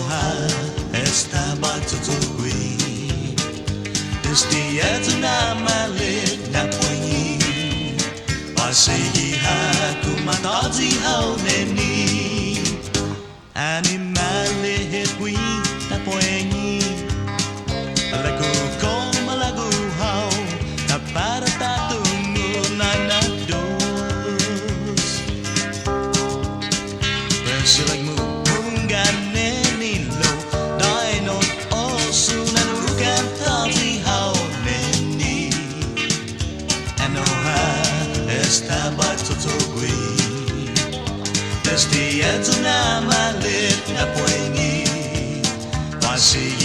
Aloha estaba tutugui. Desde etuna malit na poingi. Pasigi haku Kantayi Hao Nene. Animale hetwi na poingi. Lagu komo lagu hao na para tatungo na nados. Persilag mo ganenilo dino osu na nukan Kantayi Hao Nene. Aloha estaba tutugui. Desde etuna malit na poingi. Pasigi